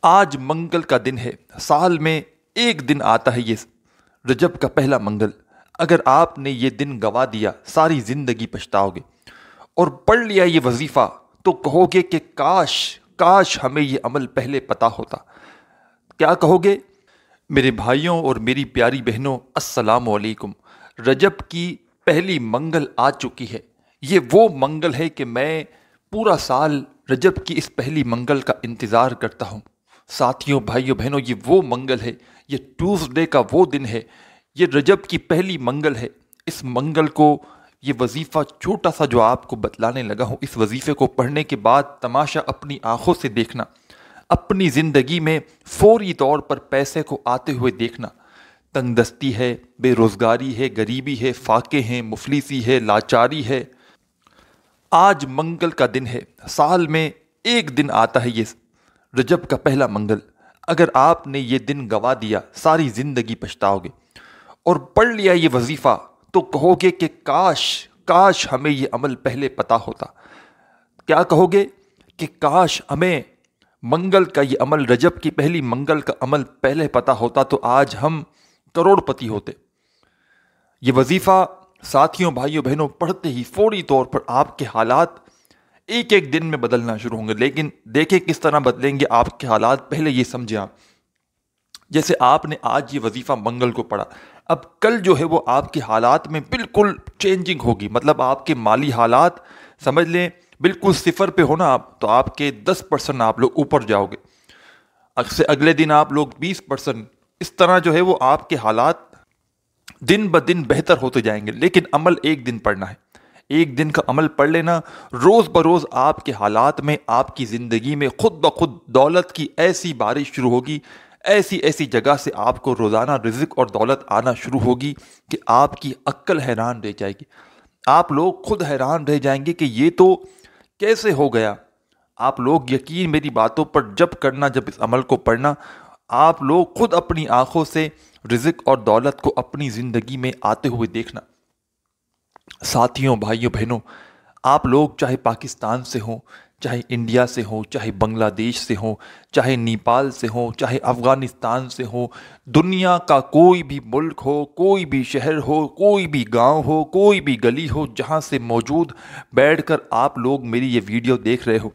آج منگل کا دن ہے، سال میں ایک دن آتا ہے یہ رجب کا پہلا منگل۔ اگر آپ نے یہ دن گوا دیا ساری زندگی پچھتاؤ گے، اور پڑھ لیا یہ وظیفہ تو کہو گے کہ کاش ہمیں یہ عمل پہلے پتہ ہوتا۔ کیا کہو گے؟ میرے بھائیوں اور میری پیاری بہنوں، السلام علیکم۔ رجب کی پہلی منگل آ چکی ہے۔ یہ وہ منگل ہے کہ میں پورا سال رجب کی اس پہلی منگل کا انتظار کرتا ہوں۔ ساتھیوں، بھائیوں، بہنوں، یہ وہ منگل ہے، یہ ٹیوزڈے کا وہ دن ہے، یہ رجب کی پہلی منگل ہے۔ اس منگل کو یہ وظیفہ چھوٹا سا جو آپ کو بتلانے لگا ہوں، اس وظیفے کو پڑھنے کے بعد تماشا اپنی آنکھوں سے دیکھنا، اپنی زندگی میں فوری طور پر پیسے کو آتے ہوئے دیکھنا۔ تنگ دستی ہے، بے روزگاری ہے، غریبی ہے، فاقے ہیں، مفلسی ہے، لاچاری ہے۔ آج منگل کا دن ہے، سال میں ایک دن آتا ہے یہ رجب کا پہلا منگل۔ اگر آپ نے یہ دن گوا دیا ساری زندگی پچھتاؤ گے، اور پڑھ لیا یہ وظیفہ تو کہو گے کہ کاش ہمیں یہ عمل پہلے پتہ ہوتا۔ کیا کہو گے؟ کہ کاش ہمیں منگل کا یہ عمل، رجب کی پہلی منگل کا عمل پہلے پتہ ہوتا تو آج ہم کروڑ پتی ہوتے۔ یہ وظیفہ ساتھیوں، بھائیوں، بہنوں، پڑھتے ہی فوری طور پر آپ کے حالات ایک ایک دن میں بدلنا شروع ہوں گے۔ لیکن دیکھیں کس طرح بدلیں گے آپ کے حالات، پہلے یہ سمجھیں آپ۔ جیسے آپ نے آج یہ وظیفہ منگل کو پڑھا، اب کل جو ہے وہ آپ کے حالات میں بالکل چینجنگ ہوگی۔ مطلب آپ کے مالی حالات سمجھ لیں بالکل صفر پہ ہونا آپ، تو آپ کے 10% آپ لوگ اوپر جاؤ گے، اگلے دن آپ لوگ 20%، اس طرح جو ہے وہ آپ کے حالات دن بدن بہتر ہوتے جائیں گے۔ لیکن عمل ایک دن پڑھنا ہے، ایک دن کا عمل پڑھ لینا، روز بروز آپ کے حالات میں، آپ کی زندگی میں خود بخود دولت کی ایسی بارش شروع ہوگی، ایسی جگہ سے آپ کو روزانہ رزق اور دولت آنا شروع ہوگی کہ آپ کی عقل حیران رہ جائے گی۔ آپ لوگ خود حیران رہ جائیں گے کہ یہ تو کیسے ہو گیا۔ آپ لوگ یقین میری باتوں پر جب کرنا، جب اس عمل کو پڑھنا، آپ لوگ خود اپنی آنکھوں سے رزق اور دولت کو اپنی زندگی میں آتے ہوئے دیکھنا۔ ساتھیوں، بھائیوں، بہنوں، آپ لوگ چاہے پاکستان سے ہوں، چاہے انڈیا سے ہوں، چاہے بنگلہ دیش سے ہوں، چاہے نیپال سے ہوں، چاہے افغانستان سے ہوں، دنیا کا کوئی بھی ملک ہو، کوئی بھی شہر ہو، کوئی بھی گاؤں ہو، کوئی بھی گلی ہو، جہاں سے موجود بیٹھ کر آپ لوگ میری یہ ویڈیو دیکھ رہے ہو،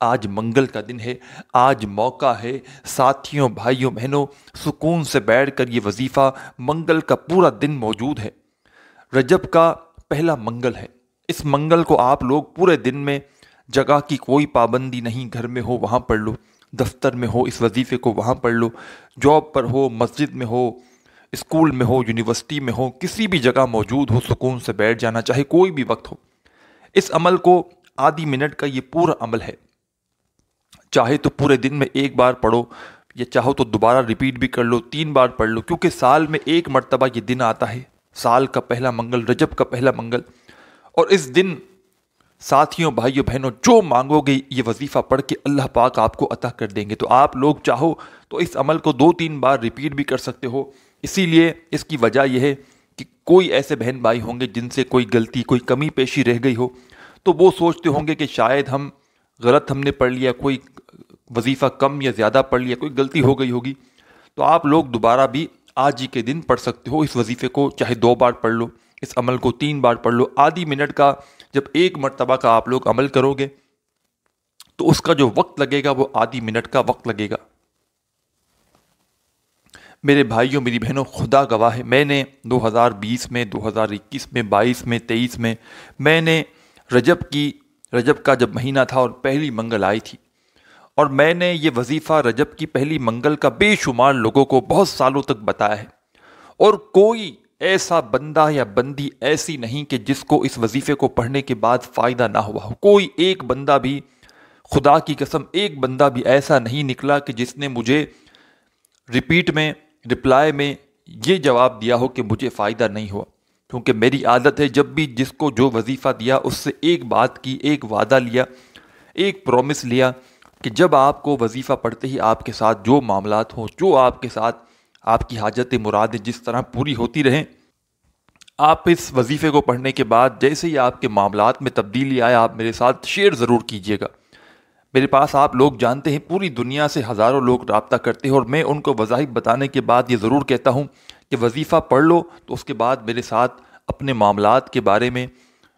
آج منگل کا دن ہے، آج موقع ہے۔ ساتھیوں، بھائیوں، بہنوں، سکون سے بیٹھ کر یہ وظیفہ منگل کا پورا دن موجود ہے۔ رجب کا پہلا منگل ہے۔ اس منگل کو آپ لوگ پورے دن میں، جگہ کی کوئی پابندی نہیں، گھر میں ہو وہاں پڑھ لو، دفتر میں ہو اس وظیفے کو وہاں پڑھ لو، جاب پر ہو، مسجد میں ہو، اسکول میں ہو، یونیورسٹی میں ہو، کسی بھی جگہ موجود ہو، سکون سے بیٹھ جانا، چاہے کوئی بھی وقت ہو۔ اس عمل کو آدھی منٹ کا یہ پورا عمل ہے۔ چاہے تو پورے دن میں ایک بار پڑھو، یا چاہو تو دوبارہ ریپیٹ بھی کر لو، 3 بار پڑھ لو، کیونکہ سال میں ایک مرتبہ یہ دن آتا ہے، سال کا پہلا منگل، رجب کا پہلا منگل۔ اور اس دن ساتھیوں، بھائیوں، بہنوں، جو مانگو گے یہ وظیفہ پڑھ کے اللہ پاک آپ کو عطا کر دیں گے۔ تو آپ لوگ چاہو تو اس عمل کو 2-3 بار ریپیٹ بھی کر سکتے ہو۔ اسی لیے اس کی وجہ یہ ہے کہ کوئی ایسے بہن بھائی ہوں گے جن سے کوئی غلطی، کوئی کمی پیشی رہ گئی ہو، تو وہ سوچتے ہوں گے کہ شاید ہم نے پڑھ لیا، کوئی وظیفہ کم یا زیادہ پڑھ لیا، کوئی غلطی ہو گئی ہوگی۔ تو آپ لوگ دوبارہ بھی آج ہی کے دن پڑھ سکتے ہو اس وظیفے کو، چاہے 2 بار پڑھ لو، اس عمل کو 3 بار پڑھ لو۔ آدھی منٹ کا جب ایک مرتبہ کا آپ لوگ عمل کرو گے تو اس کا جو وقت لگے گا وہ آدھی منٹ کا وقت لگے گا۔ میرے بھائیوں، میری بہنوں، خدا گواہ ہے، میں نے 2020 میں، 2021 میں، 22 میں، 23 میں، میں نے رجب کا جب مہینہ تھا اور پہلی منگل آئی تھی، اور میں نے یہ وظیفہ رجب کی پہلی منگل کا بے شمار لوگوں کو بہت سالوں تک بتایا ہے، اور کوئی ایسا بندہ یا بندی ایسی نہیں کہ جس کو اس وظیفے کو پڑھنے کے بعد فائدہ نہ ہوا ہو۔ کوئی ایک بندہ بھی، خدا کی قسم، ایک بندہ بھی ایسا نہیں نکلا کہ جس نے مجھے ریپیٹ میں، رپلائی میں یہ جواب دیا ہو کہ مجھے فائدہ نہیں ہوا۔ کیونکہ میری عادت ہے جب بھی جس کو جو وظیفہ دیا اس سے ایک بات کی، ایک وعدہ لیا، ایک پرومس لیا کہ جب آپ کو وظیفہ پڑھتے ہی آپ کے ساتھ جو معاملات ہوں، جو آپ کے ساتھ آپ کی حاجت مرادیں جس طرح پوری ہوتی رہیں، آپ اس وظیفے کو پڑھنے کے بعد جیسے ہی آپ کے معاملات میں تبدیلی آئے آپ میرے ساتھ شیئر ضرور کیجیے گا۔ میرے پاس آپ لوگ جانتے ہیں پوری دنیا سے ہزاروں لوگ رابطہ کرتے ہیں، اور میں ان کو وظائف بتانے کے بعد یہ ضرور کہتا ہوں کہ وظیفہ پڑھ لو، تو اس کے بعد میرے ساتھ اپنے معاملات کے بارے میں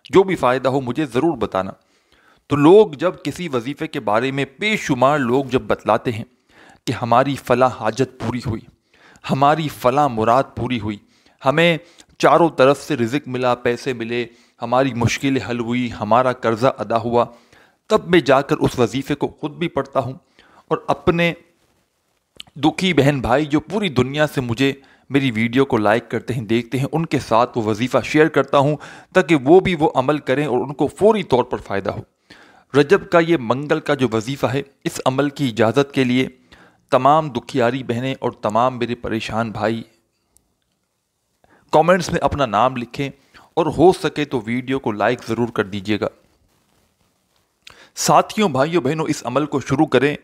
جو بھی فائدہ ہو مجھے ضرور بتانا۔ تو لوگ جب کسی وظیفے کے بارے میں بے شمار لوگ جب بتلاتے ہیں کہ ہماری فلاں حاجت پوری ہوئی، ہماری فلاں مراد پوری ہوئی، ہمیں چاروں طرف سے رزق ملا، پیسے ملے، ہماری مشکلیں حل ہوئی، ہمارا قرضہ ادا ہوا، تب میں جا کر اس وظیفے کو خود بھی پڑھتا ہوں، اور اپنے دکھی بہن بھائی جو پوری دنیا سے مجھے میری ویڈیو کو لائک کرتے ہیں، دیکھتے ہیں، ان کے ساتھ وہ وظیفہ شیئر کرتا ہوں تاکہ وہ بھی وہ عمل کریں اور ان کو فوری طور پر فائدہ ہو۔ رجب کا یہ منگل کا جو وظیفہ ہے، اس عمل کی اجازت کے لیے تمام دکھیاری بہنیں اور تمام میرے پریشان بھائی کامنٹس میں اپنا نام لکھیں، اور ہو سکے تو ویڈیو کو لائک ضرور کر دیجیے گا۔ ساتھیوں، بھائیوں، بہنوں، اس عمل کو شروع کریں۔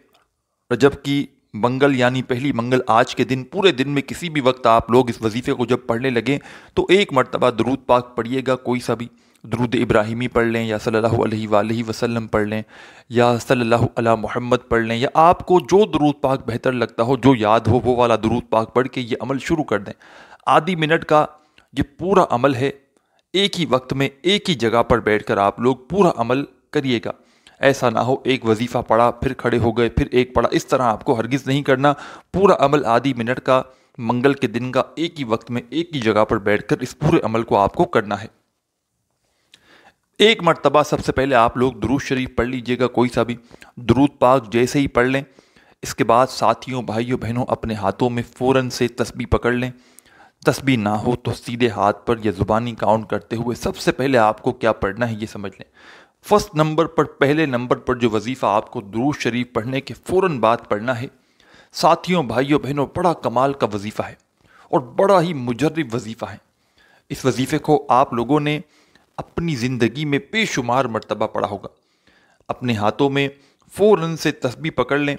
رجب کی منگل یعنی پہلی منگل آج کے دن، پورے دن میں کسی بھی وقت آپ لوگ اس وظیفے کو جب پڑھنے لگیں تو ایک مرتبہ درود پاک پڑھیے گا، کوئی سا بھی درود ابراہیمی پڑھ لیں، یا صلی اللہ علیہ وآلہ وسلم پڑھ لیں، یا صلی اللہ علی محمد پڑھ لیں، یا آپ کو جو درود پاک بہتر لگتا ہو، جو یاد ہو وہ والا درود پاک پڑھ کے یہ عمل شروع کر دیں۔ آدھی منٹ کا یہ پورا عمل ہے، ایک ہی وقت میں ایک ہی جگہ پر بیٹھ کر آپ لوگ پورا عمل کریے گا۔ ایسا نہ ہو ایک وظیفہ پڑھا پھر کھڑے ہو گئے پھر ایک پڑھا، اس طرح آپ کو ہرگز نہیں کرنا۔ پورا عمل آدھی منٹ کا منگل کے دن کا ایک ہی وقت میں ایک ہی جگہ پر بیٹھ کر اس پورے عمل کو آپ کو کرنا ہے۔ ایک مرتبہ سب سے پہلے آپ لوگ درود شریف پڑھ لیجئے گا، کوئی سا بھی درود پاک جیسے ہی پڑھ لیں، اس کے بعد ساتھیوں، بھائیوں، بہنوں، اپنے ہاتھوں میں فوراً سے تسبیح پکڑ لیں۔ تسبیح نہ ہو تو سیدھے ہاتھ پر یا زبانی کاؤنٹ کرتے ہوئے سب سے پہلے آپ کو کیا پڑھنا ہے یہ سمجھ لیں۔ فرسٹ نمبر پر، پہلے نمبر پر جو وظیفہ آپ کو درود شریف پڑھنے کے فوراً بعد پڑھنا ہے، ساتھیوں، بھائیوں، بہنوں، بڑا کمال کا وظیفہ ہے اور بڑا ہی مجرب وظیفہ ہے۔ اس وظیفے کو آپ لوگوں نے اپنی زندگی میں بے شمار مرتبہ پڑھا ہوگا۔ اپنے ہاتھوں میں فوراً سے تسبیح پکڑ لیں۔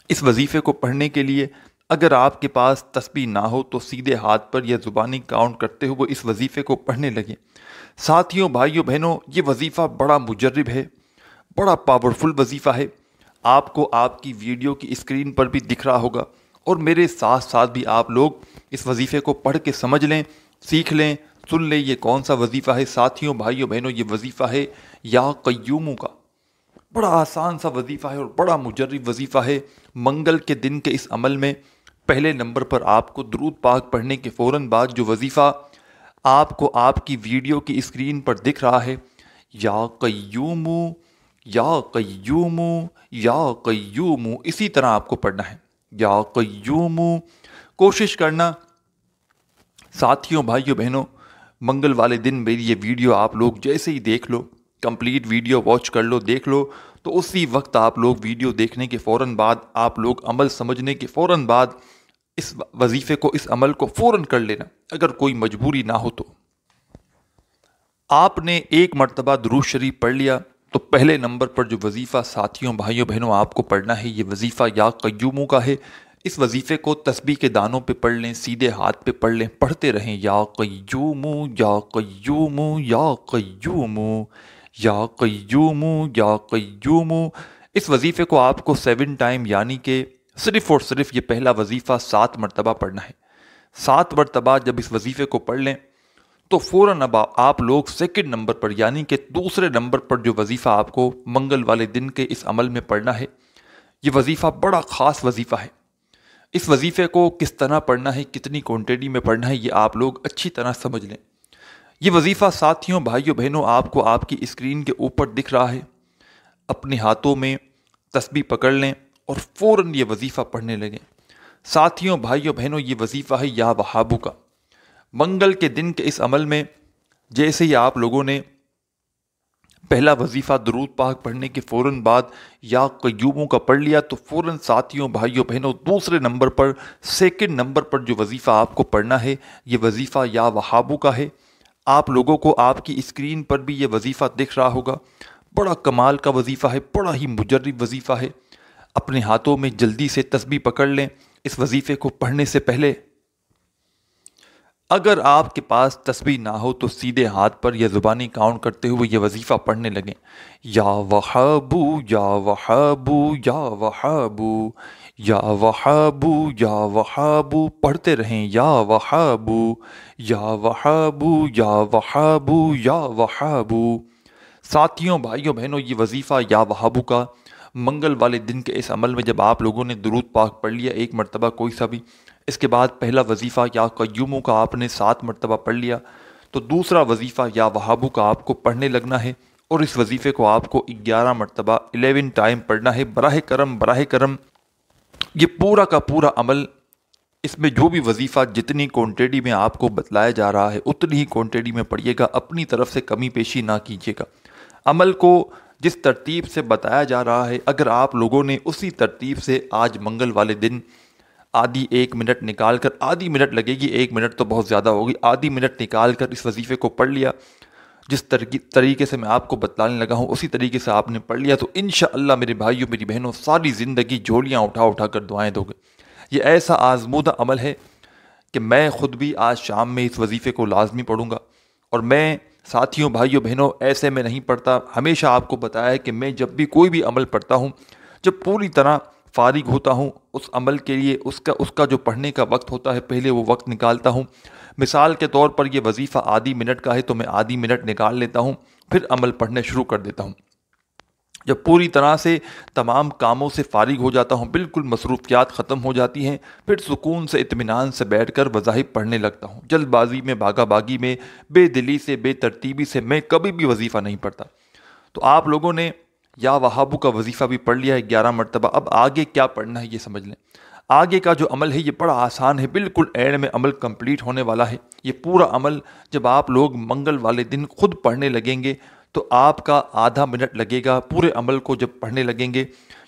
اس وظیفے کو پڑھنے کے لیے اگر آپ کے پاس تسبیح نہ ہو تو سیدھے ہاتھ پر یا زبانی کاؤنٹ کرتے ہوئے اس وظیفے کو پڑھنے لگیں۔ ساتھیوں، بھائیوں، بہنوں، یہ وظیفہ بڑا مجرب ہے، بڑا پاورفل وظیفہ ہے۔ آپ کو آپ کی ویڈیو کی اسکرین پر بھی دکھ رہا ہوگا، اور میرے ساتھ ساتھ بھی آپ لوگ اس وظیفے کو پڑھ کے سمجھ لیں، سیکھ لیں، سن لیں یہ کون سا وظیفہ ہے۔ ساتھیوں، بھائیوں، بہنوں، یہ وظیفہ ہے یا قیوموں کا۔ بڑا آسان سا وظیفہ ہے اور بڑا مجرب وظیفہ ہے۔ منگل کے دن کے اس عمل میں پہلے نمبر پر آپ کو درود پاک پڑھنے کے فوراً بعد جو وظیفہ آپ کو آپ کی ویڈیو کی اسکرین پر دکھ رہا ہے، یا قیوم، یا قیوم، یا قیوم، اسی طرح آپ کو پڑھنا ہے، یا قیوم۔ کوشش کرنا ساتھیوں، بھائیوں، بہنوں، منگل والے دن میری یہ ویڈیو آپ لوگ جیسے ہی دیکھ لو، کمپلیٹ ویڈیو واچ کر لو، دیکھ لو، تو اسی وقت آپ لوگ ویڈیو دیکھنے کے فوراً بعد آپ لوگ عمل سمجھنے کے فوراً بعد اس وظیفے کو، اس عمل کو فوراً کر لینا، اگر کوئی مجبوری نہ ہو تو۔ آپ نے ایک مرتبہ درود شریف پڑھ لیا تو پہلے نمبر پر جو وظیفہ ساتھیوں، بھائیوں، بہنوں، آپ کو پڑھنا ہے، یہ وظیفہ یا قیوموں کا ہے۔ اس وظیفے کو تسبیح کے دانوں پہ پڑھ لیں، سیدھے ہاتھ پہ پڑھ لیں، پڑھتے رہیں، یا قیوم، یا قیوم، یا قیوم، یا قیوم، یا قیوم۔ اس وظیفے کو آپ کو 7 ٹائم یعنی کہ صرف اور صرف یہ پہلا وظیفہ 7 مرتبہ پڑھنا ہے۔ 7 مرتبہ جب اس وظیفے کو پڑھ لیں تو فوراً اب آپ لوگ سیکنڈ نمبر پر یعنی کہ دوسرے نمبر پر جو وظیفہ آپ کو منگل والے دن کے اس عمل میں پڑھنا ہے، یہ وظیفہ بڑا خاص وظیفہ ہے۔ اس وظیفے کو کس طرح پڑھنا ہے، کتنی کوانٹٹی میں پڑھنا ہے، یہ آپ لوگ اچھی طرح سمجھ لیں۔ یہ وظیفہ ساتھیوں، بھائیوں، بہنوں، آپ کو آپ کی اسکرین کے اوپر دکھ رہا ہے۔ اپنے ہاتھوں میں تسبیح پکڑ لیں اور فوراً یہ وظیفہ پڑھنے لگیں۔ ساتھیوں، بھائیوں، بہنوں، یہ وظیفہ ہے یا وہابو کا۔ منگل کے دن کے اس عمل میں جیسے ہی آپ لوگوں نے پہلا وظیفہ درود پاک پڑھنے کے فوراً بعد یا قیوموں کا پڑھ لیا تو فوراً ساتھیوں، بھائیوں، بہنوں، دوسرے نمبر پر، سیکنڈ نمبر پر جو وظیفہ آپ کو پڑھنا ہے، یہ وظیفہ یا وہابو کا ہے۔ آپ لوگوں کو آپ کی اسکرین پر بھی یہ وظیفہ دکھ رہا ہوگا۔ بڑا کمال کا وظیفہ ہے، بڑا ہی مجرب وظیفہ ہے۔ اپنے ہاتھوں میں جلدی سے تسبیح پکڑ لیں۔ اس وظیفے کو پڑھنے سے پہلے اگر آپ کے پاس تسبیح نہ ہو تو سیدھے ہاتھ پر یا زبانی کاؤنٹ کرتے ہوئے یہ وظیفہ پڑھنے لگیں، یا وہابو یا وہابو یا وہابو یا وہابو یا وہابو، پڑھتے رہیں یا وہابو یا وہابو یا وہابو یا وہابو۔ ساتھیوں، بھائیوں، بہنوں، یہ وظیفہ یا وہابو کا منگل والے دن کے اس عمل میں جب آپ لوگوں نے درود پاک پڑھ لیا ایک مرتبہ کوئی سا بھی، اس کے بعد پہلا وظیفہ یا قیوموں کا آپ نے 7 مرتبہ پڑھ لیا، تو دوسرا وظیفہ یا وہابو کا آپ کو پڑھنے لگنا ہے، اور اس وظیفے کو آپ کو 11 مرتبہ 11 ٹائم پڑھنا ہے۔ براہ کرم یہ پورا کا پورا عمل، اس میں جو بھی وظیفہ جتنی کوانٹٹی میں آپ کو بتلایا جا رہا ہے اتنی ہی کوانٹٹی میں پڑھیے گا، اپنی طرف سے کمی پیشی نہ کیجیے گا۔ عمل کو جس ترتیب سے بتایا جا رہا ہے اگر آپ لوگوں نے اسی ترتیب سے آج منگل والے دن آدھی 1 منٹ نکال کر، آدھی منٹ لگے گی، 1 منٹ تو بہت زیادہ ہوگی، آدھی منٹ نکال کر اس وظیفے کو پڑھ لیا، جس طریقے سے میں آپ کو بتلانے لگا ہوں اسی طریقے سے آپ نے پڑھ لیا، تو انشاءاللہ میرے بھائیوں میری بہنوں ساری زندگی جھولیاں اٹھا اٹھا کر دعائیں دو گے۔ یہ ایسا آزمودہ عمل ہے کہ میں خود بھی آج شام میں اس وظیفے کو لازمی پڑھوں گا، اور میں ساتھیوں، بھائیوں، بہنوں، ایسے میں نہیں پڑھتا، ہمیشہ آپ کو بتایا ہے کہ میں جب بھی کوئی بھی عمل پڑھتا ہوں، جب پوری طرح فارغ ہوتا ہوں اس عمل کے لیے، اس کا جو پڑھنے کا وقت ہوتا ہے پہلے وہ وقت نکالتا ہوں۔ مثال کے طور پر یہ وظیفہ آدھی منٹ کا ہے تو میں آدھی منٹ نکال لیتا ہوں، پھر عمل پڑھنے شروع کر دیتا ہوں۔ جب پوری طرح سے تمام کاموں سے فارغ ہو جاتا ہوں، بالکل مصروفیات ختم ہو جاتی ہیں، پھر سکون سے اطمینان سے بیٹھ کر وظائف پڑھنے لگتا ہوں۔ جلد بازی میں، باغا باغی میں، بے دلی سے، بے ترتیبی سے میں کبھی بھی وظیفہ نہیں پڑھتا۔ تو آپ لوگوں نے یا وہابو کا وظیفہ بھی پڑھ لیا ہے 11 مرتبہ، اب آگے کیا پڑھنا ہے یہ سمجھ لیں۔ آگے کا جو عمل ہے یہ بڑا آسان ہے، بالکل اینڈ میں عمل کمپلیٹ ہونے والا ہے۔ یہ پورا عمل جب آپ لوگ منگل والے دن خود پڑھنے لگیں گے تو آپ کا آدھا منٹ لگے گا پورے عمل کو جب پڑھنے لگیں گے،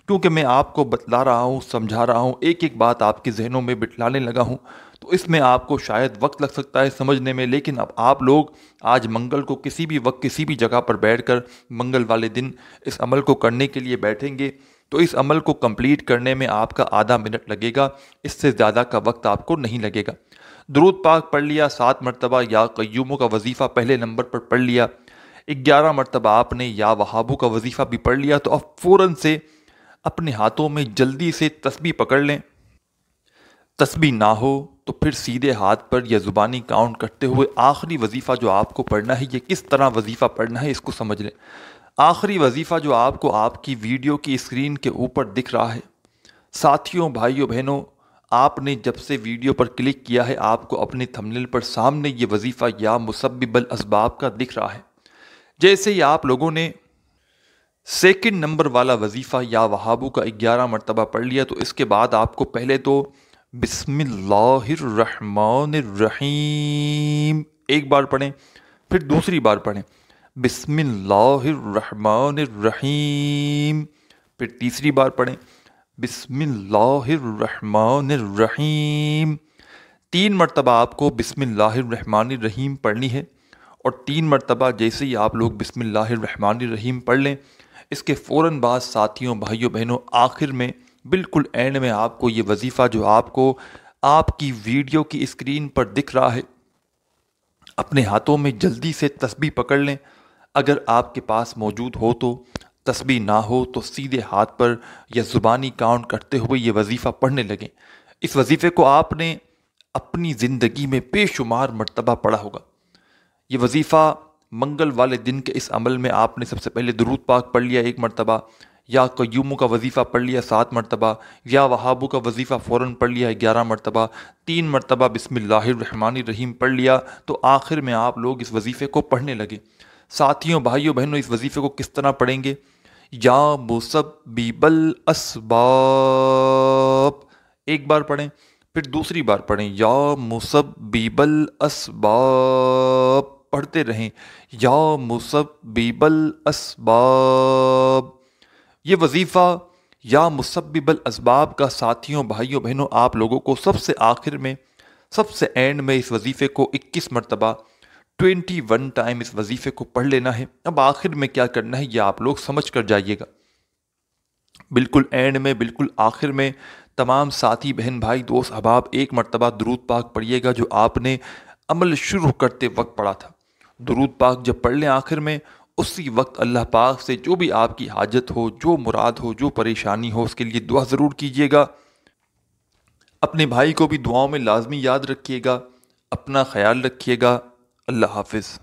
کیونکہ میں آپ کو بتلا رہا ہوں، سمجھا رہا ہوں، ایک ایک بات آپ کے ذہنوں میں بٹھلانے لگا ہوں، تو اس میں آپ کو شاید وقت لگ سکتا ہے سمجھنے میں، لیکن اب آپ لوگ آج منگل کو کسی بھی وقت کسی بھی جگہ پر بیٹھ کر منگل والے دن اس عمل کو کرنے کے لیے بیٹھیں گے تو اس عمل کو کمپلیٹ کرنے میں آپ کا آدھا منٹ لگے گا، اس سے زیادہ کا وقت آپ کو نہیں لگے گا۔ درود پاک پڑھ لیا 7 مرتبہ، یا قیوموں کا وظیفہ پہلے نمبر پر پڑھ لیا، 11 مرتبہ آپ نے یا وہابو کا وظیفہ بھی پڑھ لیا، تو اب فوراً سے اپنے ہاتھوں میں جلدی سے تسبیح پکڑ لیں۔ تسبیح نہ ہو تو پھر سیدھے ہاتھ پر یا زبانی کاؤنٹ کرتے ہوئے آخری وظیفہ جو آپ کو پڑھنا ہے، یہ کس طرح وظیفہ پڑھنا ہے اس کو سمجھ لیں۔ آخری وظیفہ جو آپ کو آپ کی ویڈیو کی اسکرین کے اوپر دکھ رہا ہے، ساتھیوں، بھائیوں، بہنوں، آپ نے جب سے ویڈیو پر کلک کیا ہے آپ کو اپنے تھمبنیل پر سامنے یہ وظیفہ یا مسبب الاسباب کا دکھ رہا ہے۔ جیسے ہی آپ لوگوں نے سیکنڈ نمبر والا وظیفہ یا وہابو کا 11 مرتبہ پڑھ لیا تو اس کے بعد آپ کو پہلے تو بسم اللہ الرحمن الرحیم ایک بار پڑھیں، پھر دوسری بار پڑھیں بسم اللہ الرحمن الرحیم، پھر تیسری بار پڑھیں بسم اللہ الرحمن الرحیم۔ 3 مرتبہ آپ کو بسم اللہ الرحمن الرحیم پڑھنی ہے، اور 3 مرتبہ جیسے ہی آپ لوگ بسم اللہ الرحمن الرحیم پڑھ لیں، اس کے فوراً بعد ساتھیوں، بھائیوں، بہنوں، آخر میں بالکل اینڈ میں آپ کو یہ وظیفہ جو آپ کو آپ کی ویڈیو کی اسکرین پر دکھ رہا ہے، اپنے ہاتھوں میں جلدی سے تسبیح پکڑ لیں۔ اگر آپ کے پاس موجود ہو تو، تسبیح نہ ہو تو سیدھے ہاتھ پر یا زبانی کاؤنٹ کرتے ہوئے یہ وظیفہ پڑھنے لگیں۔ اس وظیفے کو آپ نے اپنی زندگی میں بے شمار مرتبہ پڑھا ہوگا۔ یہ وظیفہ منگل والے دن کے اس عمل میں آپ نے سب سے پہلے درود پاک پڑھ لیا 1 مرتبہ، یا قیوموں کا وظیفہ پڑھ لیا 7 مرتبہ، یا وہابو کا وظیفہ فوراً پڑھ لیا 11 مرتبہ، 3 مرتبہ بسم اللہ الرحمن الرحیم پڑھ لیا، تو آخر میں آپ لوگ اس وظیفے کو پڑھنے لگے۔ ساتھیوں، بھائیوں، بہنوں، اس وظیفے کو کس طرح پڑھیں گے؟ یا مسبب الاسباب ایک بار پڑھیں، پھر دوسری بار پڑھیں یا مسبب الاسباب، پڑھتے رہیں یا مسبب الاسباب۔ یہ وظیفہ یا مسبب الاسباب کا ساتھیوں، بھائیوں، بہنوں، آپ لوگوں کو سب سے آخر میں، سب سے اینڈ میں اس وظیفے کو 21 مرتبہ 21 ٹائم اس وظیفے کو پڑھ لینا ہے۔ اب آخر میں کیا کرنا ہے یہ آپ لوگ سمجھ کر جائیے گا۔ بالکل اینڈ میں، بالکل آخر میں تمام ساتھی، بہن، بھائی، دوست، احباب 1 مرتبہ درود پاک پڑھیے گا جو آپ نے عمل شروع کرتے وقت پڑھا تھا۔ درود پاک جب پڑھ لیں آخر میں، اسی وقت اللہ پاک سے جو بھی آپ کی حاجت ہو، جو مراد ہو، جو پریشانی ہو، اس کے لیے دعا ضرور کیجیے گا۔ اپنے بھائی کو بھی دعاؤں میں لازمی یاد رکھیے گا۔ اپنا خیال رکھیے گا۔ اللہ حافظ۔